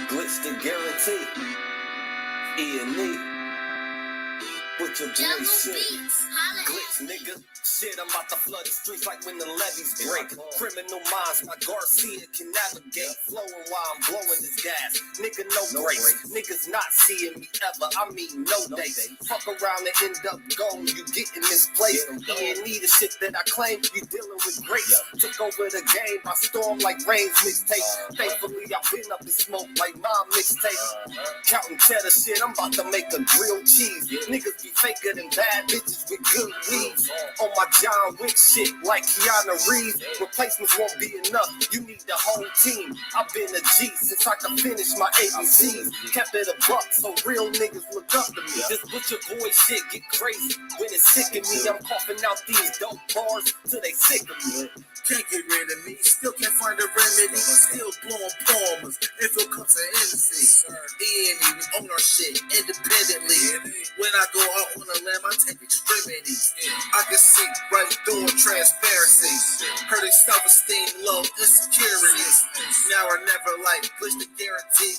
Glitch the guarantee. E&E. With your boy shit. Glitch, nigga. Shit, I'm about to flood the streets like when the levees break. Criminal minds, my Garcia can navigate. Flowing while I'm blowing this gas. Nigga, no breaks. Niggas not seeing me ever. I mean, no dates. Fuck around and end up gone. You get in this place. E&E the shit that I claim. You dealing with grace. Took over the game. I storm like Rain's mixtape. Thankfully, I've been up in smoke like my mixtape. Counting cheddar shit. I'm about to make a grilled cheese. Niggas be faker than bad bitches with good weeds. On my John Wick shit like Keanu Reeves. Replacements won't be enough. You need the whole team. I've been a G since I could finish my ABCs. Kept it a buck so real niggas look up to me. This butcher boy shit get crazy when it's sick of me. I'm coughing out these dope bars till they sick of me. Can't get rid of me, still can't find a remedy. Still blowing palmers if it comes to MC. E&E, we own our shit independently. When I go out on a limb, I take extremities. I can see right through transparency. Heard their self-esteem low, insecurities. Now or never, like Glitch the guarantee.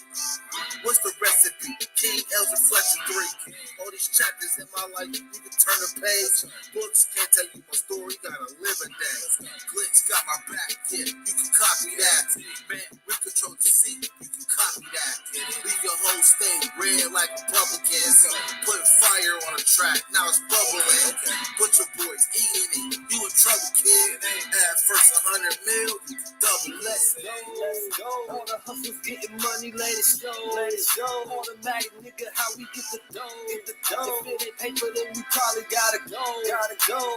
What's the recipe? King L's Reflection 3. All these chapters in my life, you can turn the page. Books can't tell you my story, gotta live a day. Glitch got my back, yeah, you can copy that. Man, we control the seat, you can copy that. Leave your whole state red like Republicans. Putting fire on a track, now it's bubbling. Put your boys E&E, you in trouble, kid. At first 100 mil, you double. Let's go. All the hustlers getting money, let it show. Automatic, nigga, how we get the dough. If it ain't paper, then we probably gotta go.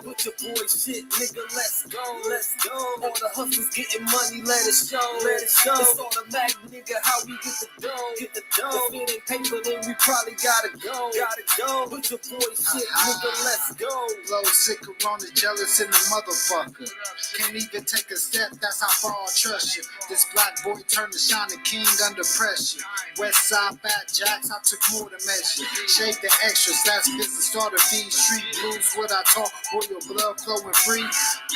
Put your boy shit, nigga, let's go. All the hustlers getting money, let it show. It's automatic, nigga, how we get the dough. If it ain't paper, then we probably gotta go. Put your boy shit, nigga, let's go. Blow sick around the jealous in the motherfucker. Can't even take a step, that's how far I trust you. This black boy turned to shining king under pressure. West side fat jacks, I took more to measure. Shave the extras, that's business starter feed. Street blues, what I talk, royal blood flowing free.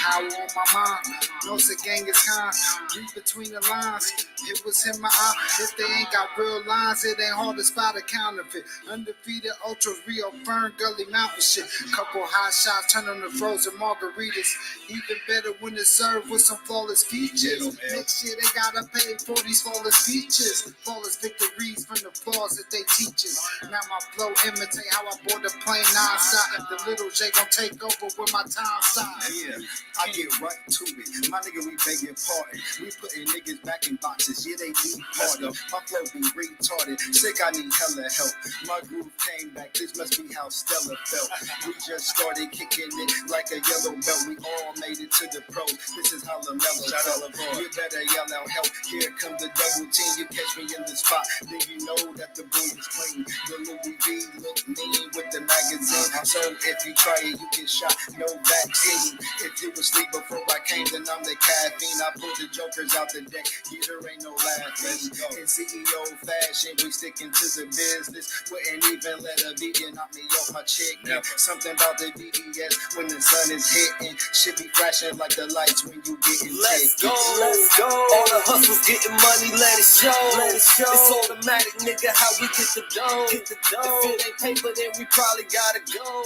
Power on my mind, no the gang is kind. Read between the lines, it was in my eye. If they ain't got real lines, it ain't hard to spot a counterfeit. Undefeated ultras, Rio Fern, Gully Mountain shit. Couple hot shots, turn on the frozen margaritas. Even better when it's served with some flawless features. Next year they gotta pay for these flawless features. Flawless victories from the flaws that they teach us. Now my flow imitate how I board the plane non-stop. The little J gon' take over when my time stops. Yeah, I get right to it. My nigga, we begging pardon. We putting niggas back in boxes. Yeah, they need pardon. My flow be retarded. Sick, I need hella help. My groove came back. This must be how Stella felt. We just started kicking it like a yellow belt. We all made it to the pros. This is how the mellow felt. You better yell out help. Here comes the double team. You catch me in the spot, then you know that the boy is clean. The Louis V look mean with the magazine. So if you try it, you get shot. No vaccine. If you was asleep before I came, then I'm the caffeine. I pulled the jokers out the deck. Yeah, there ain't no laughing. In CEO fashion, we sticking to the business. Wouldn't even let a vegan knock me off my chicken. Something about the BDS when the sun is hitting. Should be flashing like the lights when you getting Let's go. All the hustlers getting money, let it show. It's automatic, nigga, how we get the dough. If it ain't paper, then we probably gotta go.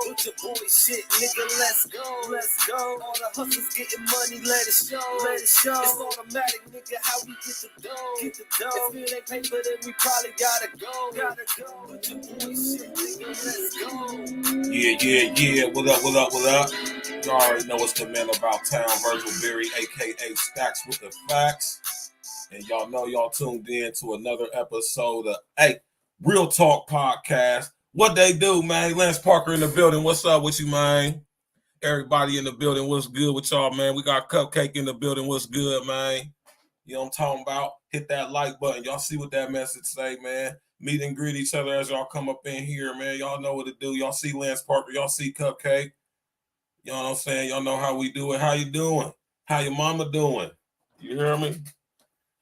Put your boy shit, nigga, let's go. All the hustlers getting money, let it show. It's automatic, nigga, how we get the dough. If it ain't paper, then we probably gotta go. Put your boy shit, nigga, let's go. Yeah. What up? You already know it's the man about town, Virgil Berry, aka Stacks with the Facts. And y'all know y'all tuned in to another episode of Real Talk Podcast. What they do, man? Lance Parker in the building. What's up with you, man? Everybody in the building, what's good with y'all, man? We got Cupcake in the building. What's good, man? You know what I'm talking about? Hit that like button. Y'all see what that message say, man? Meet and greet each other as y'all come up in here, man. Y'all know what to do. Y'all see Lance Parker. Y'all see Cupcake. You know what I'm saying? Y'all know how we do it. How you doing? How your mama doing? You hear me?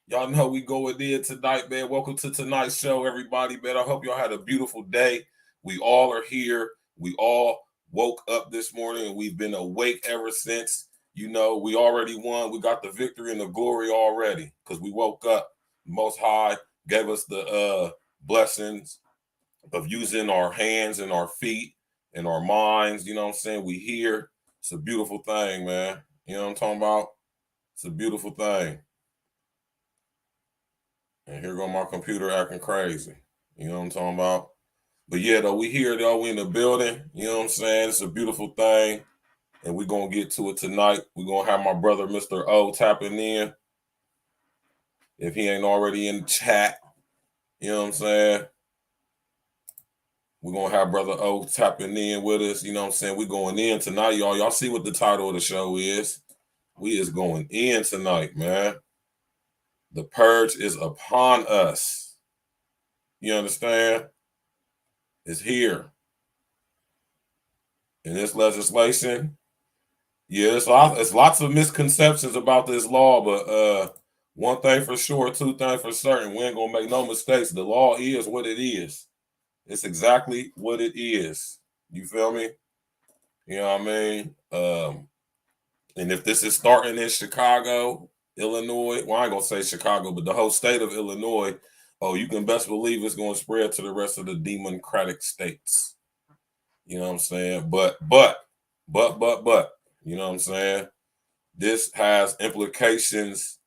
Y'all know we go with it tonight, man. Welcome to tonight's show, everybody, man. I hope y'all had a beautiful day. We all are here. We all woke up this morning, and we've been awake ever since. You know, we already won. We got the victory and the glory already because we woke up. Most High gave us the blessings of using our hands and our feet and our minds. You know what I'm saying? We hear. It's a beautiful thing, man. You know what I'm talking about? It's a beautiful thing. And here go my computer acting crazy. You know what I'm talking about? But yeah, though, we here, though. We in the building. You know what I'm saying? It's a beautiful thing. And we're going to get to it tonight. We're going to have my brother, Mr. O, tapping in. If he ain't already in the chat. You know what I'm saying? We're going to have Brother O tapping in with us. You know what I'm saying? We're going in tonight, y'all. Y'all see what the title of the show is? We is going in tonight, man. The purge is upon us. You understand? It's here. And this legislation, yeah, it's lots of misconceptions about this law, but one thing for sure, two things for certain, we ain't going to make no mistakes. The law is what it is. It's exactly what it is. You feel me? You know what I mean? And if this is starting in Chicago, Illinois, well, I ain't gonna say Chicago, but the whole state of Illinois, oh, you can best believe it's gonna spread to the rest of the democratic states. You know what I'm saying? But, you know what I'm saying? This has implications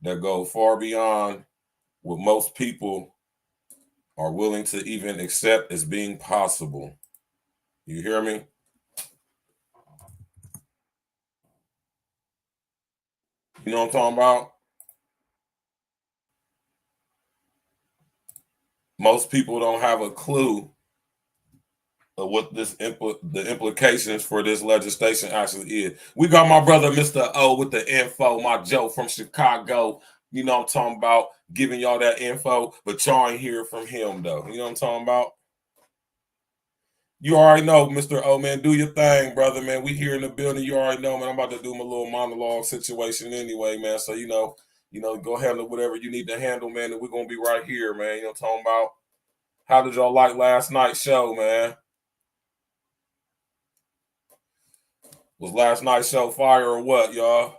that go far beyond what most people are willing to even accept as being possible. You hear me? You know what I'm talking about? Most people don't have a clue of what the implications for this legislation actually is. We got my brother, Mr. O, with the info, my Joe from Chicago. You know what I'm talking about, giving y'all that info, but y'all ain't hear from him, though. You know what I'm talking about? You already know, Mr. O, man. Do your thing, brother, man. We here in the building. You already know, man. I'm about to do my little monologue situation anyway, man. So, you know, go handle whatever you need to handle, man. And we're going to be right here, man. You know what I'm talking about? How did y'all like last night's show, man? Was last night's show fire or what, y'all?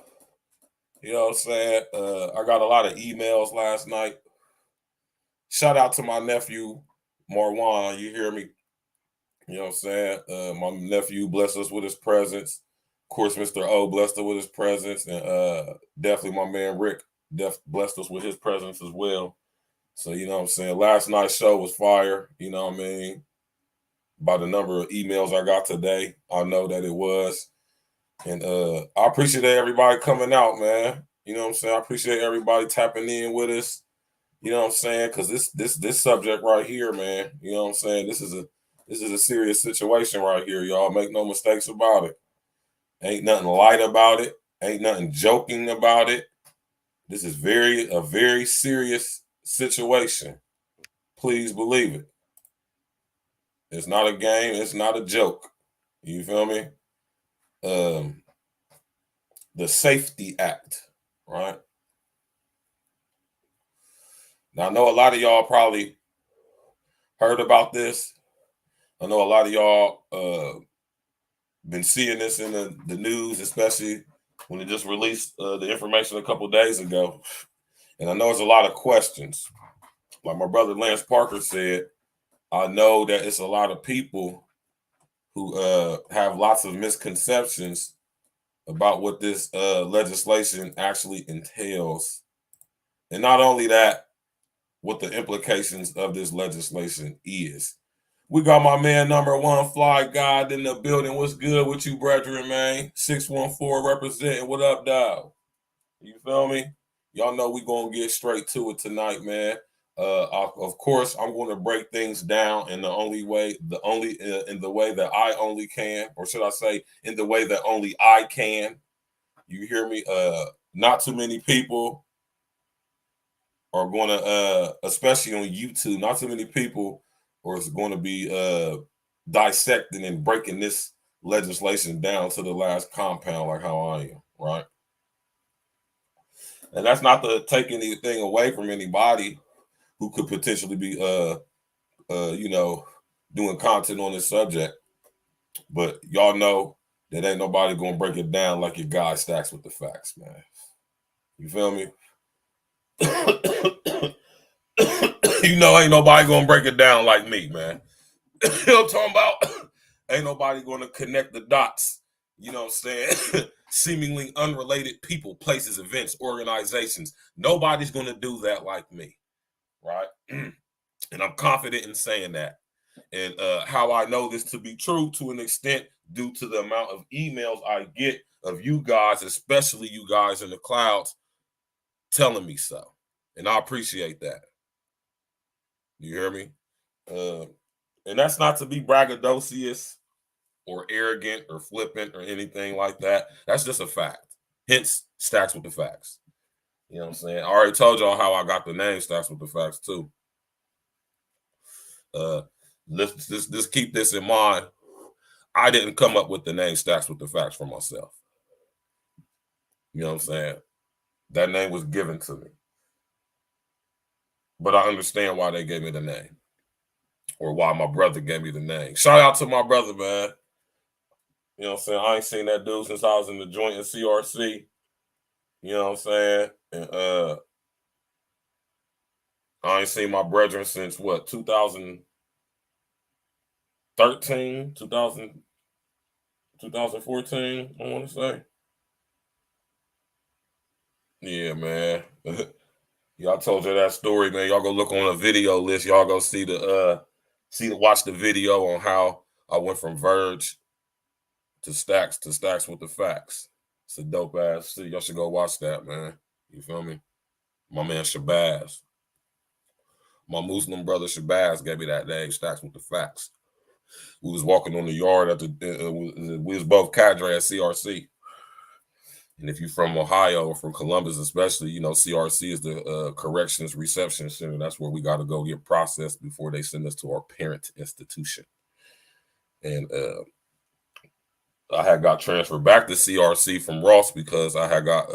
You know what I'm saying? I got a lot of emails last night. Shout out to my nephew, Marwan. You hear me? You know what I'm saying? My nephew blessed us with his presence. Of course, Mr. O blessed us with his presence. And definitely my man Rick blessed us with his presence as well. So, you know what I'm saying? Last night's show was fire. You know what I mean? By the number of emails I got today, I know that it was. And I appreciate everybody coming out, man. You know what I'm saying? I appreciate everybody tapping in with us. You know what I'm saying? Because this subject right here, man. You know what I'm saying? This is a serious situation right here, y'all. Make no mistakes about it. Ain't nothing light about it. Ain't nothing joking about it. This is a very serious situation. Please believe it. It's not a game. It's not a joke. You feel me? The Safety Act, right? Now, I know a lot of y'all probably heard about this. I know a lot of y'all been seeing this in the news, especially when it just released the information a couple days ago. And I know there's a lot of questions. Like my brother Lance Parker said, I know that it's a lot of people who have lots of misconceptions about what this legislation actually entails. And not only that, what the implications of this legislation is. We got my man number one Fly God in the building. What's good with you, brethren, man? 614 representing. What up, dog? You feel me? Y'all know we gonna get straight to it tonight, man. Of course, I'm going to break things down in the way that I only can, or should I say, in the way that only I can. You hear me? Not too many people are going to, especially on YouTube, not too many people are going to be dissecting and breaking this legislation down to the last compound like how I am, right? And that's not to take anything away from anybody who could potentially be, doing content on this subject. But y'all know that ain't nobody going to break it down like your guy Stacks with the facts, man. You feel me? You know, ain't nobody gonna break it down like me, man. You know what I'm talking about? Ain't nobody gonna connect the dots. You know what I'm saying? Seemingly unrelated people, places, events, organizations. Nobody's gonna do that like me, right? And I'm confident in saying that. And how I know this to be true to an extent due to the amount of emails I get of you guys, especially you guys in the clouds, telling me so. And I appreciate that. You hear me? And that's not to be braggadocious or arrogant or flippant or anything like that. That's just a fact. Hence, Stacks with the Facts. You know what I'm saying? I already told y'all how I got the name Stacks with the Facts too. Let's keep this in mind. I didn't come up with the name Stacks with the Facts for myself. You know what I'm saying? That name was given to me. But I understand why they gave me the name. Or why my brother gave me the name. Shout out to my brother, man. You know what I'm saying? I ain't seen that dude since I was in the joint in CRC. You know what I'm saying? And I ain't seen my brethren since what, 2013, 2014, I want to say. Yeah, man. Y'all told you that story, man. Y'all go look on a video list. Y'all go watch the video on how I went from Verge to Stacks with the Facts. It's a dope ass shit. Y'all should go watch that, man. You feel me? My man Shabazz. My Muslim brother Shabazz gave me that name, Stacks with the Facts. We was walking on the yard at we was both cadre at CRC. And if you're from Ohio or from Columbus, especially, you know, CRC is the Corrections Reception Center. That's where we got to go get processed before they send us to our parent institution. And I had got transferred back to CRC from Ross because I had got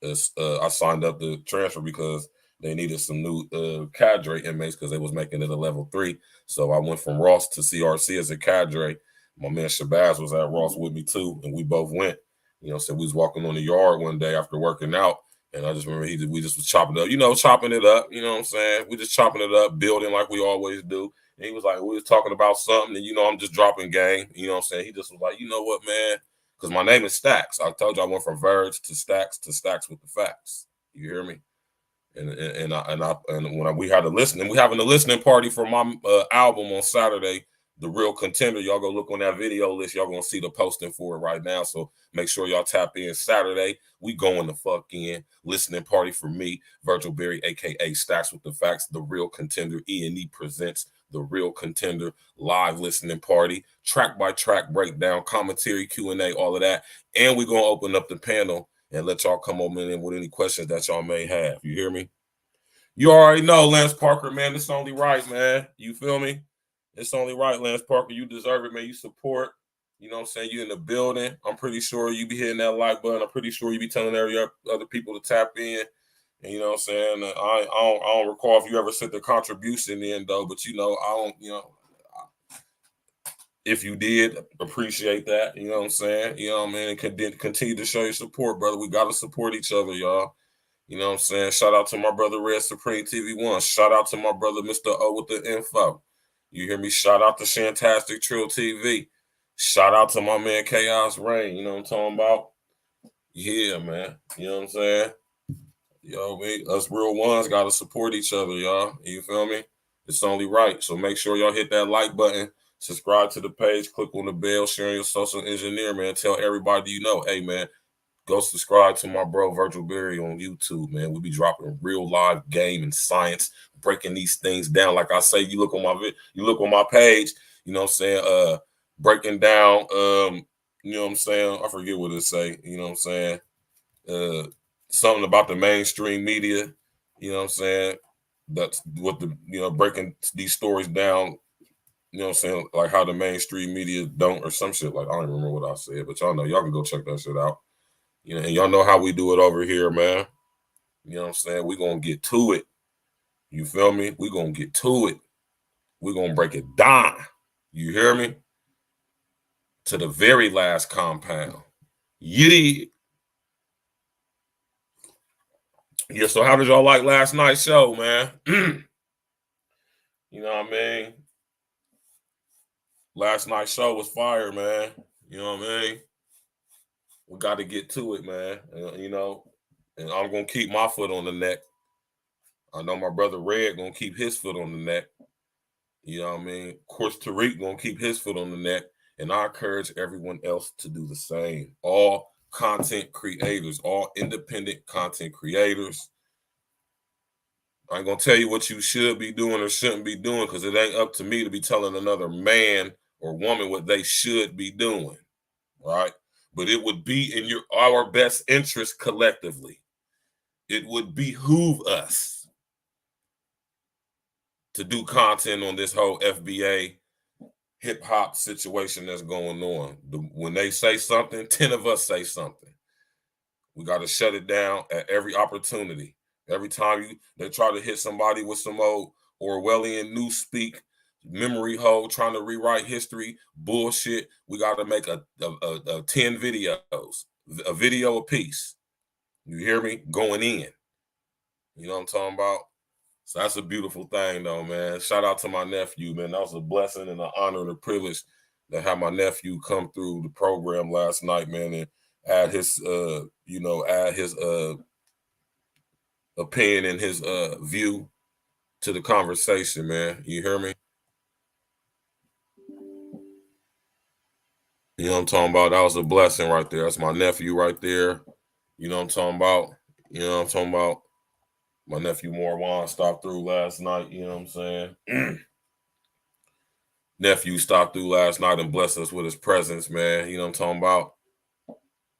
I signed up to transfer because they needed some new cadre inmates because they was making it a level 3. So I went from Ross to CRC as a cadre. My man Shabazz was at Ross with me too, and we both went. You know, so we was walking on the yard one day after working out, and I just remember we just was chopping it up, you know, chopping it up. You know what I'm saying? We just chopping it up, building like we always do. And he was like, we was talking about something, and you know, I'm just dropping game. You know what I'm saying? He just was like, you know what, man? Because my name is Stacks. I told you I went from Verge to Stacks with the Facts. You hear me? And when we had we having a listening party for my album on Saturday, The Real Contender. Y'all go look on that video list. Y'all gonna see the posting for it right now. So make sure y'all tap in Saturday. We going the fuck in. Listening party for me, Virgil Berry, aka Stacks with the Facts. The Real Contender. E&E presents The Real Contender live listening party, track by track breakdown, commentary, Q&A, all of that. And we're gonna open up the panel and let y'all come over in with any questions that y'all may have. You hear me? You already know, Lance Parker, man. It's only right, man. You feel me? It's only right, Lance Parker. You deserve it, man. You support. You know what I'm saying? You in the building. I'm pretty sure you be hitting that like button. I'm pretty sure you be telling other people to tap in. And you know what I'm saying? I don't recall if you ever sent the contribution in, though. But, you know, I don't, you know. If you did, appreciate that. You know what I'm saying? You know what I mean? And continue to show your support, brother. We got to support each other, y'all. You know what I'm saying? Shout out to my brother Red Supreme TV1. Shout out to my brother Mr. O with the info. You hear me? Shout out to Shantastic Trill TV. Shout out to my man Chaos Rain. You know what I'm talking about? Yeah, man. You know what I'm saying? Yo, us real ones got to support each other, y'all. You feel me? It's only right. So make sure y'all hit that like button. Subscribe to the page. Click on the bell. Sharing your social engineer, man. Tell everybody you know, hey, man, go subscribe to my bro Virgil Berry on YouTube, man. We be dropping real live game and science, breaking these things down. Like I say, you look on my page, you know what I'm saying, breaking down, you know what I'm saying, I forget what it say, you know what I'm saying, something about the mainstream media, you know what I'm saying, that's what the, you know, breaking these stories down, you know what I'm saying, like how the mainstream media don't, or some shit, like, I don't even remember what I said, but y'all know, y'all can go check that shit out. You know, and y'all know how we do it over here, man. You know what I'm saying? We're going to get to it. You feel me? We're going to get to it. We're going to break it down. You hear me? To the very last compound. Yiddy. Yeah, so how did y'all like last night's show, man? You know what I mean? Last night's show was fire, man. You know what I mean? We got to get to it, man. You know, and I'm going to keep my foot on the neck. I know my brother Red going to keep his foot on the neck. You know what I mean? Of course, Tariq going to keep his foot on the neck. And I encourage everyone else to do the same. All content creators, all independent content creators. I ain't going to tell you what you should be doing or shouldn't be doing, because it ain't up to me to be telling another man or woman what they should be doing, right? But it would be in our best interest collectively. It would behoove us to do content on this whole FBA hip-hop situation that's going on. When they say something, 10 of us say something. We got to shut it down at every opportunity. Every time they try to hit somebody with some old Orwellian newspeak, memory hole, trying to rewrite history, bullshit, we got to make a 10 videos, a video a piece. You hear me? Going in. You know what I'm talking about? So that's a beautiful thing, though, man. Shout out to my nephew, man. That was a blessing and an honor and a privilege to have my nephew come through the program last night, man, and add his, opinion and his view to the conversation, man. You hear me? You know what I'm talking about? That was a blessing right there. That's my nephew right there. You know what I'm talking about? You know what I'm talking about? My nephew Morwan stopped through last night. You know what I'm saying? Nephew stopped through last night and blessed us with his presence, man. You know what I'm talking about?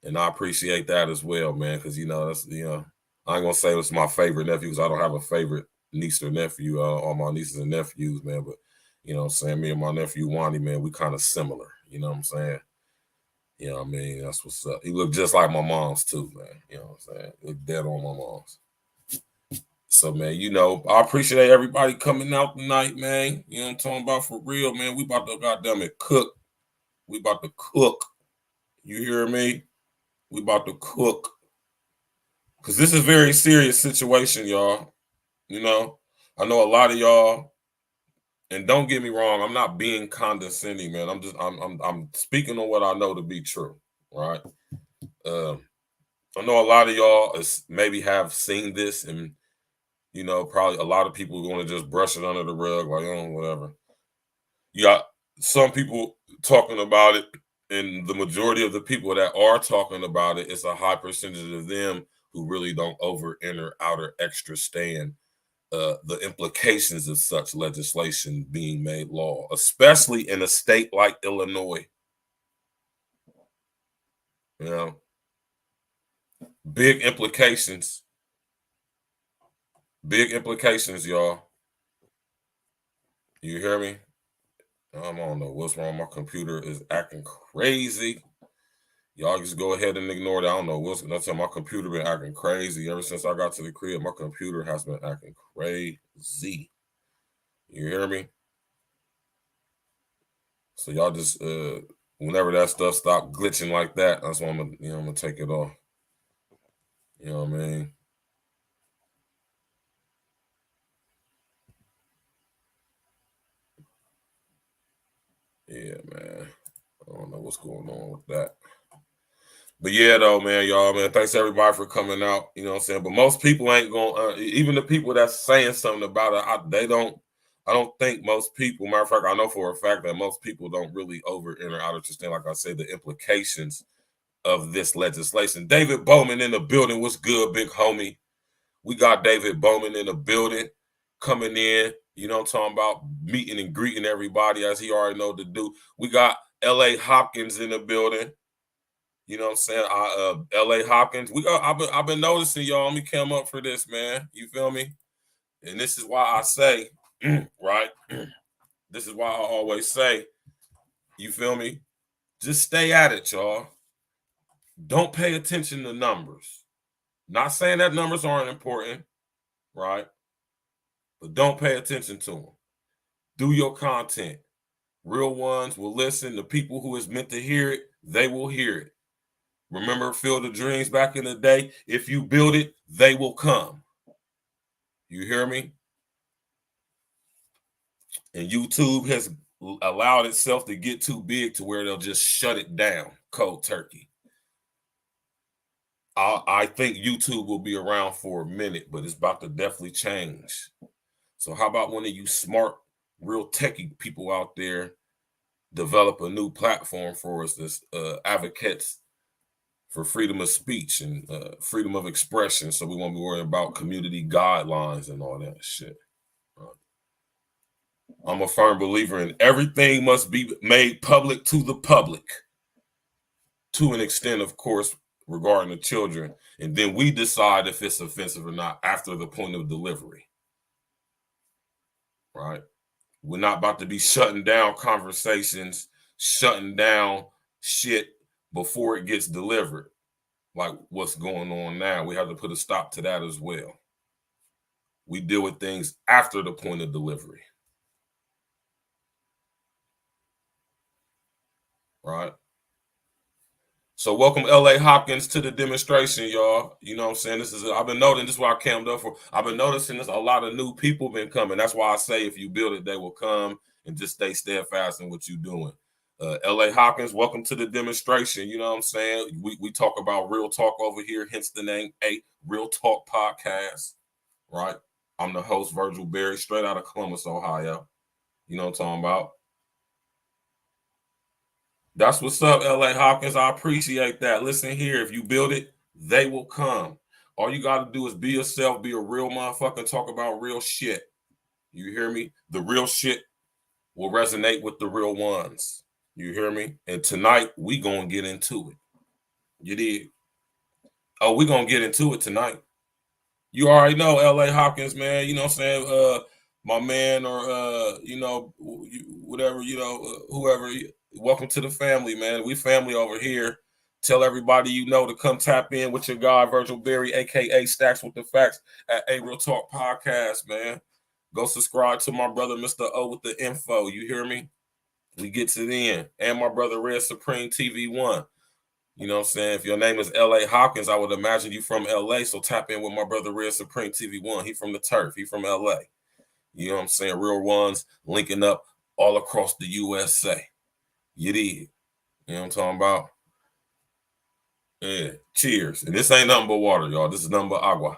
And I appreciate that as well, man, because, that's, I ain't going to say it's my favorite nephew because I don't have a favorite niece or nephew, all my nieces and nephews, man. But, you know what I'm saying? Me and my nephew, Wani, man, we kind of similar. You know what I'm saying? You know what I mean? That's what's up. He looked just like my mom's, too, man. You know what I'm saying? He looked dead on my mom's. So, man, I appreciate everybody coming out tonight, man. You know what I'm talking about? For real, man. We about to, goddamn it, cook. We about to cook. You hear me? We about to cook. Because this is a very serious situation, y'all. I know a lot of y'all, and don't get me wrong, I'm not being condescending, man. I'm speaking on what I know to be true, right? I know a lot of y'all maybe have seen this, and probably a lot of people want to just brush it under the rug, like, whatever. You got some people talking about it, and the majority of the people that are talking about it, it's a high percentage of them who really don't over, inner, outer, extra stand the implications of such legislation being made law, especially in a state like Illinois. Big implications. Big implications, y'all. You hear me? I don't know what's wrong. My computer is acting crazy. Y'all just go ahead and ignore that. I don't know what's going on. My computer been acting crazy. Ever since I got to the crib, my computer has been acting crazy. You hear me? So y'all just whenever that stuff stop glitching like that, that's why I'm gonna take it off. You know what I mean? Yeah, man. I don't know what's going on with that. But yeah, though, man, y'all, man, thanks everybody for coming out. You know what I'm saying? But most people ain't going to, even the people that's saying something about it, I don't think most people, matter of fact, I know for a fact that most people don't really over, inner, outer understand, like I said, the implications of this legislation. David Bowman in the building. What's good, big homie? We got David Bowman in the building coming in. You know what I'm talking about? Meeting and greeting everybody as he already know to do. We got L.A. Hopkins in the building. You know what I'm saying? L.A. Hopkins. I've been noticing y'all. Let me come up for this, man. You feel me? And this is why I say, right? This is why I always say, you feel me? Just stay at it, y'all. Don't pay attention to numbers. Not saying that numbers aren't important, right? But don't pay attention to them. Do your content. Real ones will listen. The people who is meant to hear it, they will hear it. Remember Field of Dreams back in the day? If you build it, they will come. You hear me? And YouTube has allowed itself to get too big to where they'll just shut it down, cold turkey. I think YouTube will be around for a minute, but it's about to definitely change. So how about one of you smart, real techie people out there develop a new platform for us that's advocates for freedom of speech and freedom of expression, so we won't be worrying about community guidelines and all that shit. I'm a firm believer in everything must be made public to the public, to an extent, of course, regarding the children, and then we decide if it's offensive or not after the point of delivery. Right? We're not about to be shutting down conversations, shutting down shit before it gets delivered, like what's going on now. We have to put a stop to that as well. We deal with things after the point of delivery. Right? So welcome L.A. Hopkins to the demonstration, y'all. You know what I'm saying? I've been noticing, this is what I camped up for. I've been noticing there's a lot of new people been coming. That's why I say if you build it, they will come, and just stay steadfast in what you're doing. L.A. Hopkins, welcome to the demonstration. You know what I'm saying? We talk about real talk over here, hence the name A Real Talk Podcast, right? I'm the host, Virgil Berry, straight out of Columbus, Ohio. You know what I'm talking about? That's what's up, L.A. Hopkins. I appreciate that. Listen here, if you build it, they will come. All you got to do is be yourself, be a real motherfucker, talk about real shit. You hear me? The real shit will resonate with the real ones. You hear me? And tonight, we going to get into it. You did? Oh, we going to get into it tonight. You already know, L.A. Hopkins, man. You know what I'm saying? My man or, you know, whatever, you know, whoever. Welcome to the family, man. We family over here. Tell everybody you know to come tap in with your guy, Virgil Berry, a.k.a. Stacks with the Facts at A Real Talk Podcast, man. Go subscribe to my brother, Mr. O, with the info. You hear me? We get to the end. And my brother, Red Supreme TV1. You know what I'm saying? If your name is L.A. Hopkins, I would imagine you from L.A., so tap in with my brother, Red Supreme TV1. He from the turf. He from L.A. You know what I'm saying? Real ones linking up all across the USA. You did. You know what I'm talking about? Yeah. Cheers. And this ain't nothing but water, y'all. This is nothing but agua.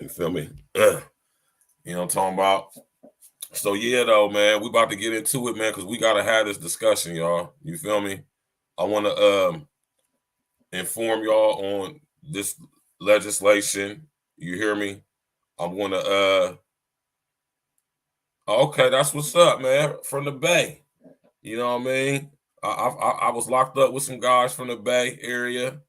You feel me? You know what I'm talking about? So, yeah, though, man, we about to get into it, man, because we got to have this discussion, y'all. You feel me? I want to inform y'all on this legislation. You hear me? I'm going to, okay, that's what's up, man, from the Bay. You know what I mean? I was locked up with some guys from the Bay Area,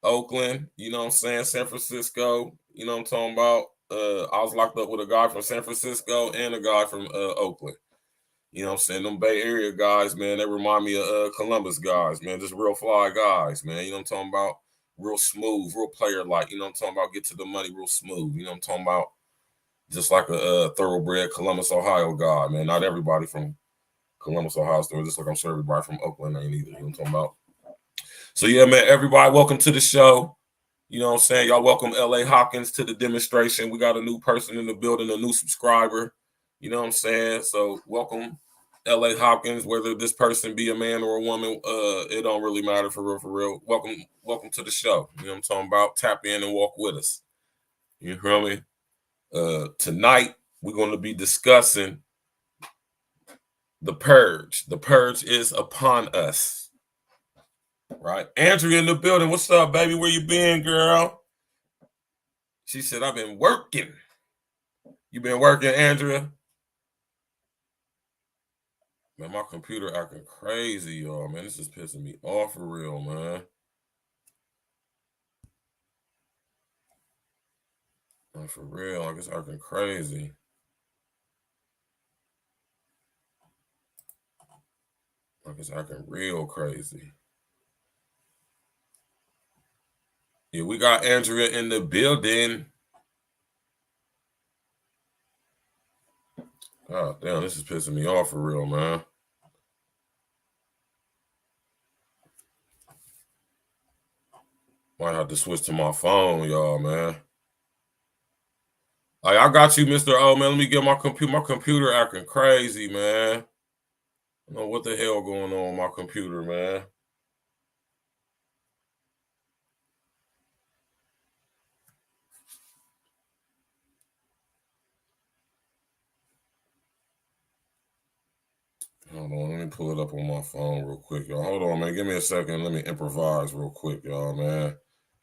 Oakland, you know what I'm saying, San Francisco, you know what I'm talking about? I was locked up with a guy from San Francisco and a guy from Oakland. You know what I'm saying? Them Bay Area guys, man, they remind me of Columbus guys, man, just real fly guys, man. You know what I'm talking about? Real smooth, real player-like. You know what I'm talking about? Get to the money real smooth. You know what I'm talking about? Just like a thoroughbred Columbus, Ohio guy, man. Not everybody from Columbus, Ohio, still just like I'm sure everybody from Oakland ain't either. You know what I'm talking about? So, yeah, man, everybody, welcome to the show. You know what I'm saying? Y'all welcome L.A. Hopkins to the demonstration. We got a new person in the building, a new subscriber. You know what I'm saying? So, welcome L.A. Hopkins, whether this person be a man or a woman, it don't really matter for real, for real. Welcome to the show. You know what I'm talking about? Tap in and walk with us. You hear me? Tonight, we're going to be discussing the Purge. The Purge is upon us. Right? Andrea in the building. What's up, baby? Where you been, girl? She said, I've been working. You been working, Andrea? Man, my computer acting crazy, y'all. Man, this is pissing me off for real, man. Man, for real, like it's acting crazy. Like it's acting real crazy. Yeah, we got Andrea in the building. God damn, this is pissing me off for real, man. Might have to switch to my phone, y'all, man. Like, I got you, Mr. O, man. Let me get my computer. My computer acting crazy, man. I don't know what the hell going on with my computer, man. Hold on, let me pull it up on my phone real quick, y'all. Hold on, man. Give me a second. Let me improvise real quick, y'all, man.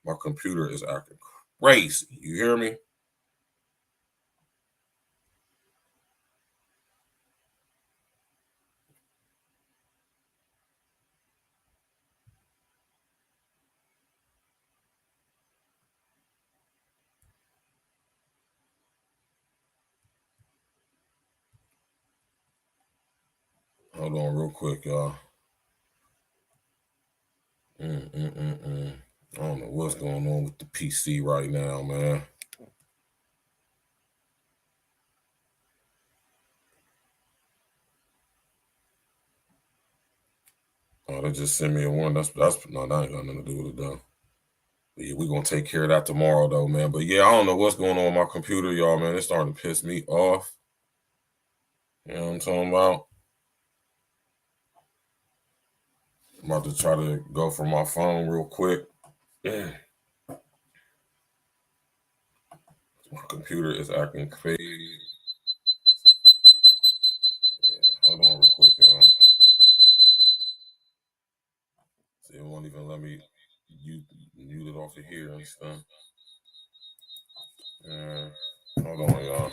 My computer is acting crazy. You hear me? Hold on real quick, y'all. I don't know what's going on with the PC right now, man. Oh, they just sent me a one. That's no, that ain't got nothing to do with it though. But yeah, we're gonna take care of that tomorrow though, man. But yeah, I don't know what's going on with my computer, y'all, man. It's starting to piss me off. You know what I'm talking about? I'm about to try to go from my phone real quick. Yeah. My computer is acting crazy. Yeah, hold on real quick, y'all. See, it won't even let me mute it off of here and stuff. Yeah. Hold on, y'all.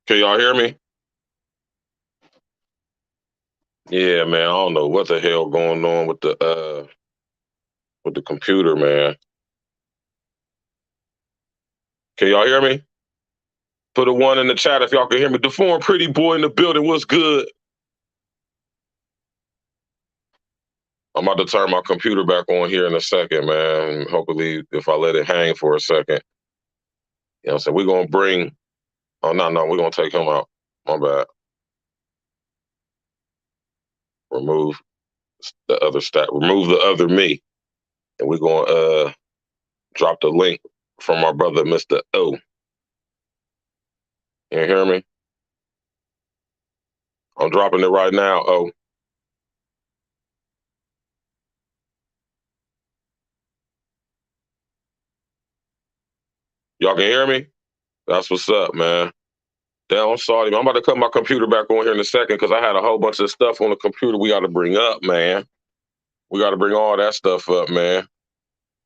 Can y'all hear me? Yeah, man. I don't know what the hell going on with the computer, man. Can y'all hear me? Put a one in the chat if y'all can hear me. The foreign pretty boy in the building. What's good? I'm about to turn my computer back on here in a second, man. Hopefully, if I let it hang for a second, you know what I'm saying? We're going to bring, oh, no, we're going to take him out. My bad. Remove the other stat, remove the other me. And we're going to drop the link from our brother, Mr. O. You hear me? I'm dropping it right now, O. Y'all can hear me? That's what's up, man. Damn, I'm sorry. I'm about to cut my computer back on here in a second because I had a whole bunch of stuff on the computer we got to bring up, man. We got to bring all that stuff up, man.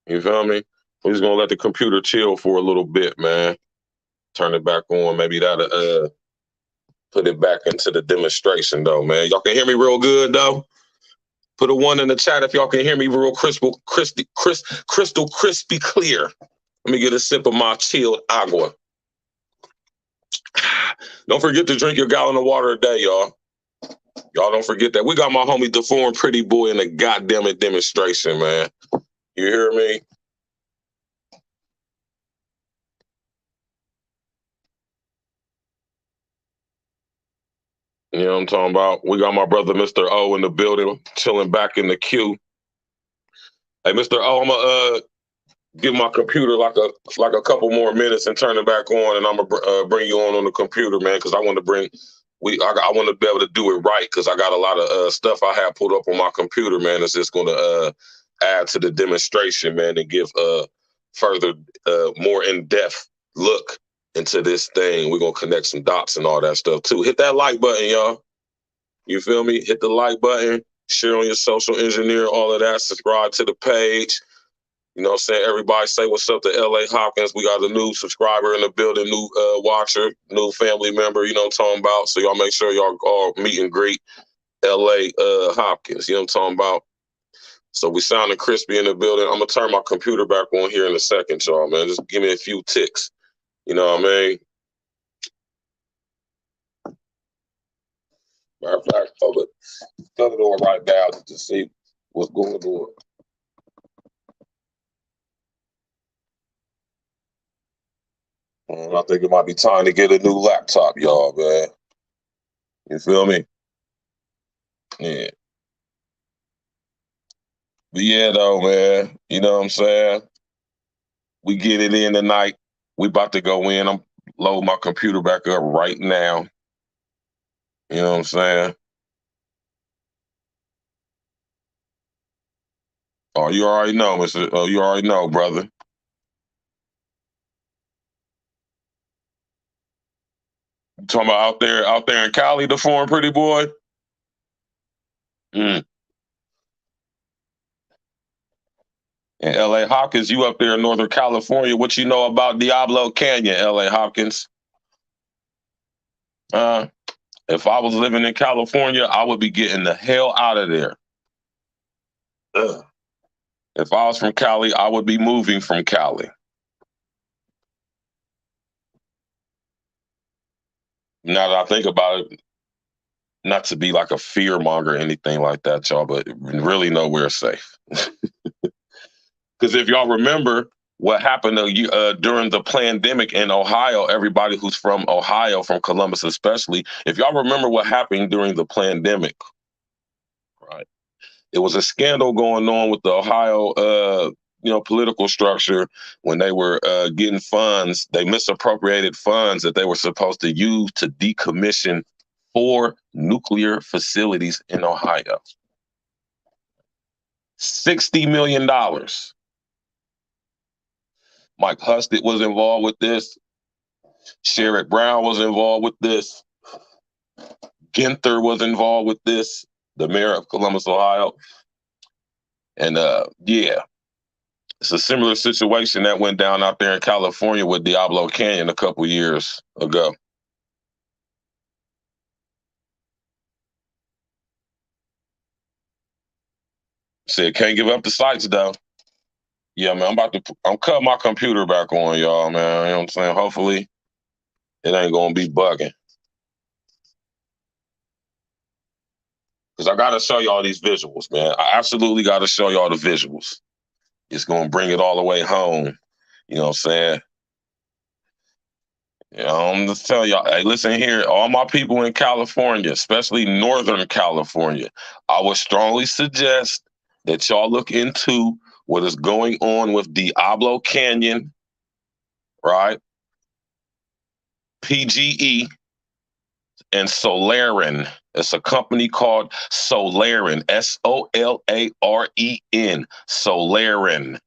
You feel me? We're just going to let the computer chill for a little bit, man. Turn it back on. Maybe that'll put it back into the demonstration, though, man. Y'all can hear me real good, though? Put a one in the chat if y'all can hear me real crystal crispy clear. Let me get a sip of my chilled agua. Don't forget to drink your gallon of water a day, y'all. Y'all don't forget that. We got my homie, the foreign pretty boy, in the goddamn demonstration, man. You hear me? You know what I'm talking about? We got my brother, Mr. O, in the building, chilling back in the queue. Hey, Mr. O, I'm going to give my computer like a couple more minutes and turn it back on, and I'm gonna bring you on the computer, man, because I want to bring I want to be able to do it right because I got a lot of stuff I have put up on my computer, man. It's just going to add to the demonstration, man, and give further more in depth look into this thing. We're gonna connect some dots and all that stuff too. Hit that like button, y'all. You feel me? Hit the like button. Share on your social engineer, all of that. Subscribe to the page. You know what I'm saying? Everybody say what's up to L.A. Hopkins. We got a new subscriber in the building, new watcher, new family member, you know what I'm talking about? So y'all make sure y'all all meet and greet L.A. Hopkins, you know what I'm talking about? So we sounding crispy in the building. I'm going to turn my computer back on here in a second, y'all, man. Just give me a few ticks. You know what I mean? Matter of fact, hold it. Shut it on right now to see What's going on? I think it might be time to get a new laptop, y'all, man. You feel me? Yeah. But yeah, though, man. You know what I'm saying? We get it in tonight. We about to go in. I'm loading my computer back up right now. You know what I'm saying? Oh, you already know, Mr. Oh, you already know, brother. You talking about out there in Cali, the foreign pretty boy? Mm. And L.A. Hopkins, you up there in Northern California. What you know about Diablo Canyon, L.A. Hopkins? If I was living in California, I would be getting the hell out of there. Ugh. If I was from Cali, I would be moving from Cali. Now that I think about it, not to be like a fear monger or anything like that, y'all, but really nowhere safe. Because if y'all remember what happened during the pandemic in Ohio, everybody who's from Ohio, from Columbus especially, if y'all remember what happened during the pandemic, right? It was a scandal going on with the Ohio, political structure when they were getting funds. They misappropriated funds that they were supposed to use to decommission 4 nuclear facilities in Ohio. $60 million. Mike Husted was involved with this. Sherrod Brown was involved with this. Ginther was involved with this, the mayor of Columbus, Ohio. And it's a similar situation that went down out there in California with Diablo Canyon a couple years ago. Said can't give up the sites though. Yeah, man, I'm cutting my computer back on, y'all, man. You know what I'm saying? Hopefully it ain't gonna be bugging. Because I gotta show y'all these visuals, man. I absolutely gotta show y'all the visuals. It's gonna bring it all the way home. You know what I'm saying? You know, I'm just telling y'all, hey, listen here, all my people in California, especially Northern California, I would strongly suggest that y'all look into what is going on with Diablo Canyon, right? PGE and Solaren. It's a company called Solaren, Solaren, Solaren,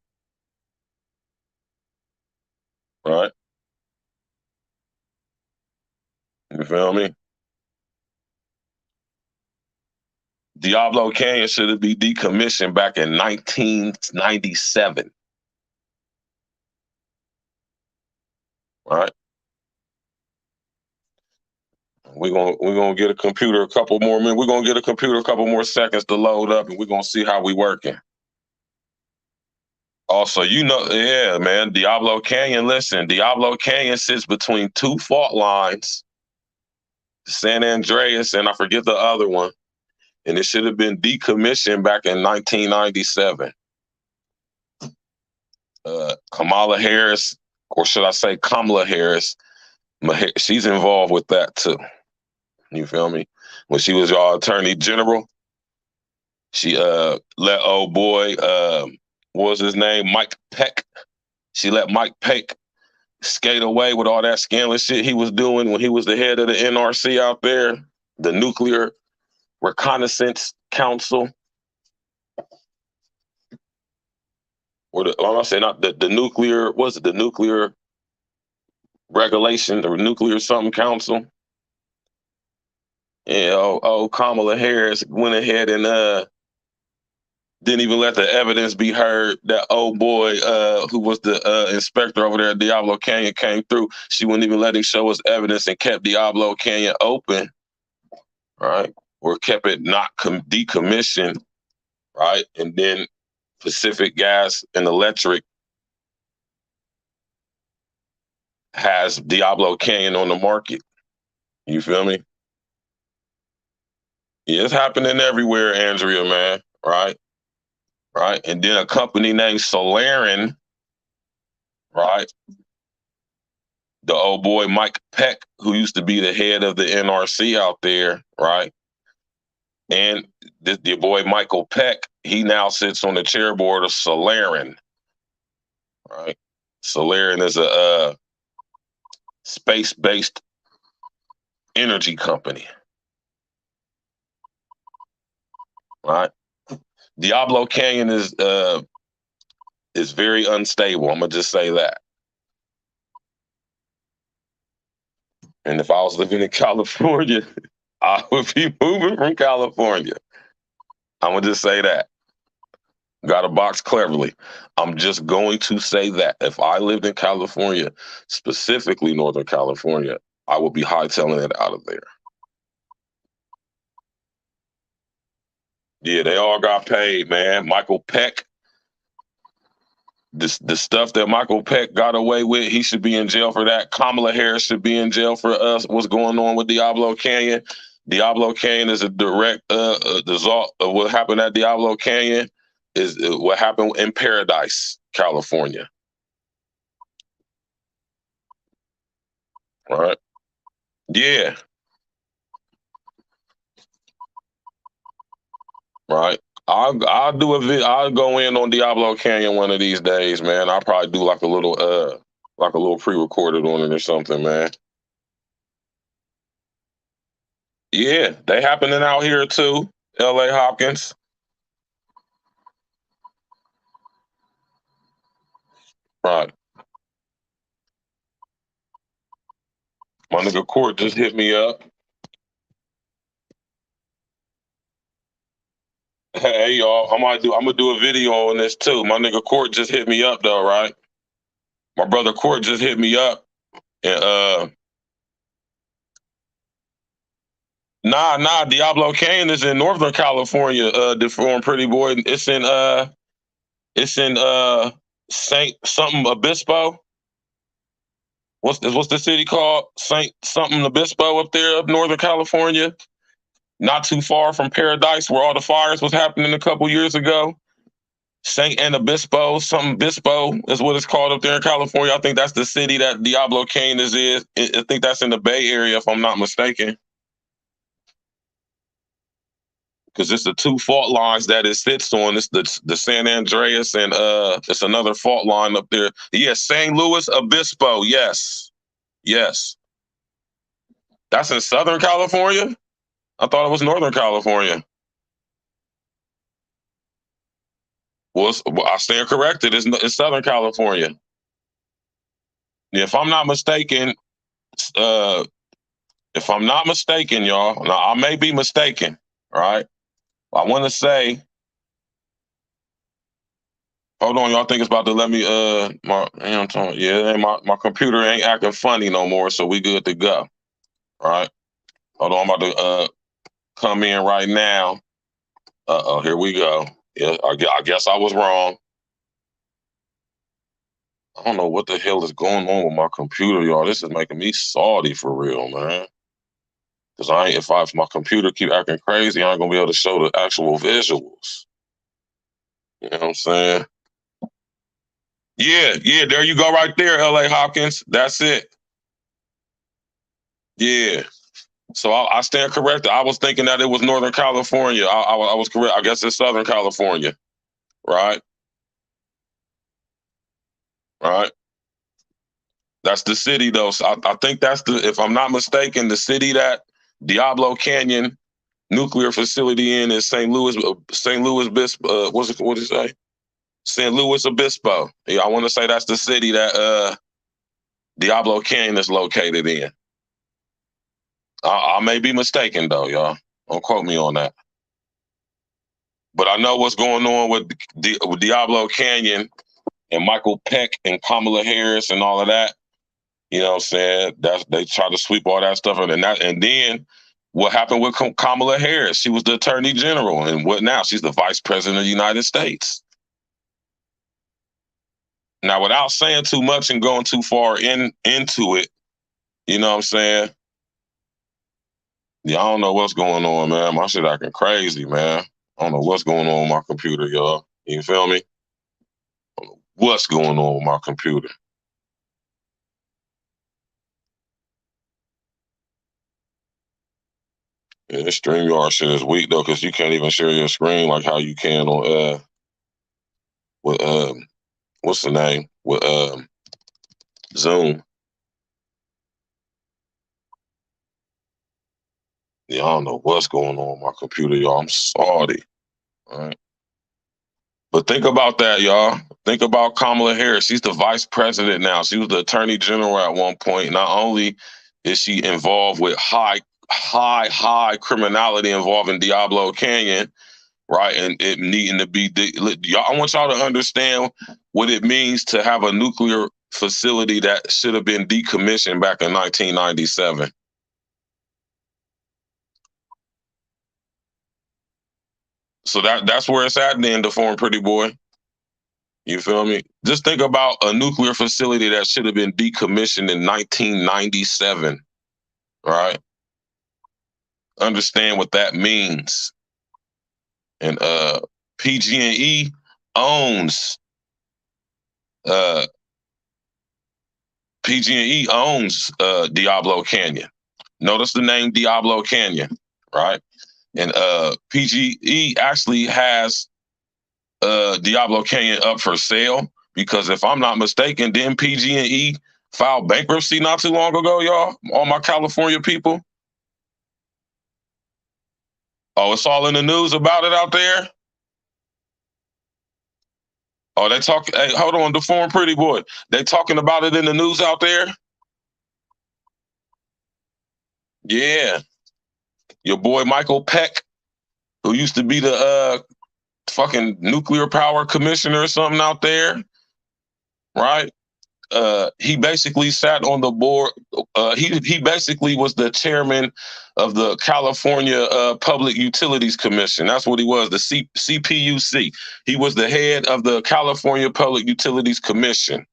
right? You feel me? Diablo Canyon should have been decommissioned back in 1997. Right? We're gonna get a computer a couple more minutes. We're gonna get a computer a couple more seconds to load up, and we're gonna see how we working. Also, yeah, man, Diablo Canyon. Listen, Diablo Canyon sits between 2 fault lines, San Andreas, and I forget the other one. And it should have been decommissioned back in 1997. Kamala Harris, or should I say Kamala Harris, she's involved with that too. You feel me? When she was your attorney general, she let old boy, what was his name? Mike Peck. She let Mike Peck skate away with all that scandalous shit he was doing when he was the head of the NRC out there, the Nuclear Reconnaissance Council. Or I'm saying not the nuclear, was it the Nuclear Regulation, the Nuclear something Council? Yeah, Kamala Harris went ahead and didn't even let the evidence be heard. That old boy who was the inspector over there at Diablo Canyon came through. She wouldn't even let him show us evidence and kept Diablo Canyon open, right? Or kept it not decommissioned, right? And then Pacific Gas and Electric has Diablo Canyon on the market. You feel me? Yeah, it's happening everywhere, Andrea, man, right? right? And then a company named Solaren, right? The old boy Mike Peck, who used to be the head of the NRC out there, right? And the boy Michael Peck, he now sits on the chair board of Solaren, right? Solaren is a space-based energy company, right? Diablo Canyon is very unstable. I'm gonna just say that. And if I was living in California, I would be moving from California. I'm gonna just say that. Got to box cleverly. I'm just going to say that if I lived in California, specifically Northern California, I would be hightailing it out of there. Yeah, they all got paid, man. Michael Peck, the stuff that Michael Peck got away with, he should be in jail for that. Kamala Harris should be in jail for what's going on with Diablo Canyon. Diablo Canyon is a direct result of what happened at Diablo Canyon is what happened in Paradise, California. Right? Yeah. Right. I'll do a vid. I'll go in on Diablo Canyon one of these days, man. I'll probably do like a little pre-recorded on it or something, man. Yeah, they happening out here too. L.A. Hopkins. Right. My nigga Court just hit me up. Hey y'all, I'm gonna do a video on this too. My nigga Court just hit me up though, right? My brother Court just hit me up and nah, Diablo Canyon is in Northern California, Deformed Pretty Boy. It's in Saint something Obispo. What's the city called? Saint something Obispo up there up Northern California. Not too far from Paradise where all the fires was happening a couple years ago. Saint and Obispo, something Bispo is what it's called up there in California. I think that's the city that Diablo Canyon is. I think that's in the Bay Area, if I'm not mistaken. Because it's the two fault lines that it sits on. It's the San Andreas and it's another fault line up there. Yes, St. Louis Obispo. Yes. That's in Southern California? I thought it was Northern California. Well, I stand corrected. It's Southern California. Yeah, if I'm not mistaken, y'all. Now I may be mistaken, right? I want to say, hold on, y'all think it's about to let me, my computer ain't acting funny no more, so we good to go, right? Hold on, I'm about to come in right now. Here we go. Yeah, I guess I was wrong. I don't know what the hell is going on with my computer, y'all. This is making me salty for real, man. Because if my computer keep acting crazy, I ain't gonna be able to show the actual visuals. You know what I'm saying? Yeah, there you go right there, L.A. Hopkins. That's it. Yeah. So I stand corrected. I was thinking that it was Northern California. I was correct. I guess it's Southern California. Right? Right. That's the city, though. So I think that's if I'm not mistaken, the city that Diablo Canyon nuclear facility in is St. Louis Obispo. What did it say? St. Louis Obispo. Yeah, I want to say that's the city that Diablo Canyon is located in. I may be mistaken, though, y'all. Don't quote me on that. But I know what's going on with Diablo Canyon and Michael Peck and Kamala Harris and all of that. You know what I'm saying? They try to sweep all that stuff and then what happened with Kamala Harris? She was the Attorney General, and what now? She's the Vice President of the United States. Now, without saying too much and going too far into it, you know what I'm saying? Yeah, I don't know what's going on, man. My shit acting crazy, man. I don't know what's going on with my computer, y'all. You feel me? I don't know what's going on with my computer? Yeah, this StreamYard shit is weak though, because you can't even share your screen like how you can on with what's the name? With Zoom. Yeah, I don't know what's going on with my computer, y'all. I'm sorry. All right. But think about that, y'all. Think about Kamala Harris. She's the vice president now. She was the attorney general at one point. Not only is she involved with high criminality involving Diablo Canyon, right? And it needing to be, y'all, I want y'all to understand what it means to have a nuclear facility that should have been decommissioned back in 1997. So that's where it's at then, the foreign pretty boy. You feel me? Just think about a nuclear facility that should have been decommissioned in 1997, right? Understand what that means. And PG&E owns Diablo Canyon. Notice the name Diablo Canyon, right? And PG&E actually has Diablo Canyon up for sale because if I'm not mistaken, didn't PG&E file bankruptcy not too long ago, y'all? All my California people. Oh, it's all in the news about it out there? Oh, they talk. Hey, hold on, the foreign pretty boy. They talking about it in the news out there? Yeah. Your boy Michael Peck, who used to be the fucking nuclear power commissioner or something out there, right? He basically sat on the board. He basically was the chairman of the California Public Utilities Commission. That's what he was, the CPUC. He was the head of the California Public Utilities Commission,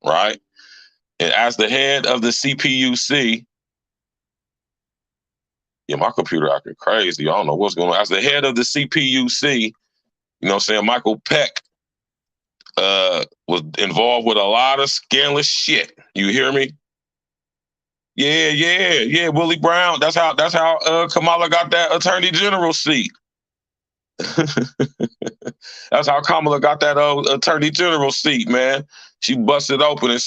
right? And as the head of the CPUC, yeah, my computer acting crazy. I don't know what's going on. As the head of the CPUC, you know what I'm saying, Michael Peck was involved with a lot of scandalous shit. You hear me? Yeah. Willie Brown. That's how Kamala got that attorney general seat. That's how Kamala got that attorney general seat, man. She busted open.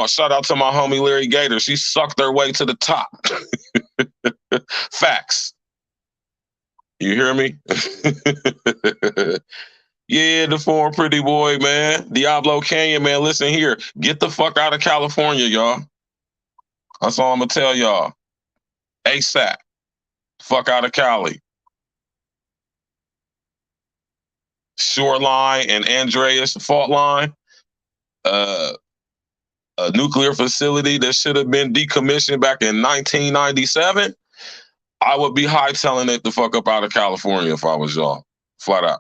Shout out to my homie Larry Gator. She sucked her way to the top. Facts. You hear me? Yeah, the foreign pretty boy, man. Diablo Canyon, man. Listen here. Get the fuck out of California, y'all. That's all I'm gonna tell y'all. ASAP. Fuck out of Cali. Shoreline and Andreas fault line. A nuclear facility that should have been decommissioned back in 1997. I would be hightailing it the fuck up out of California if I was y'all. Flat out.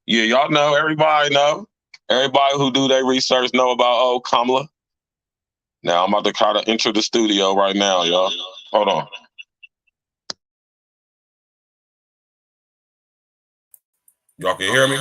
Yeah, y'all know. Everybody know. Everybody who do their research know about Kamala. Now I'm about to try to enter the studio right now, y'all. Hold on. Y'all can hear me?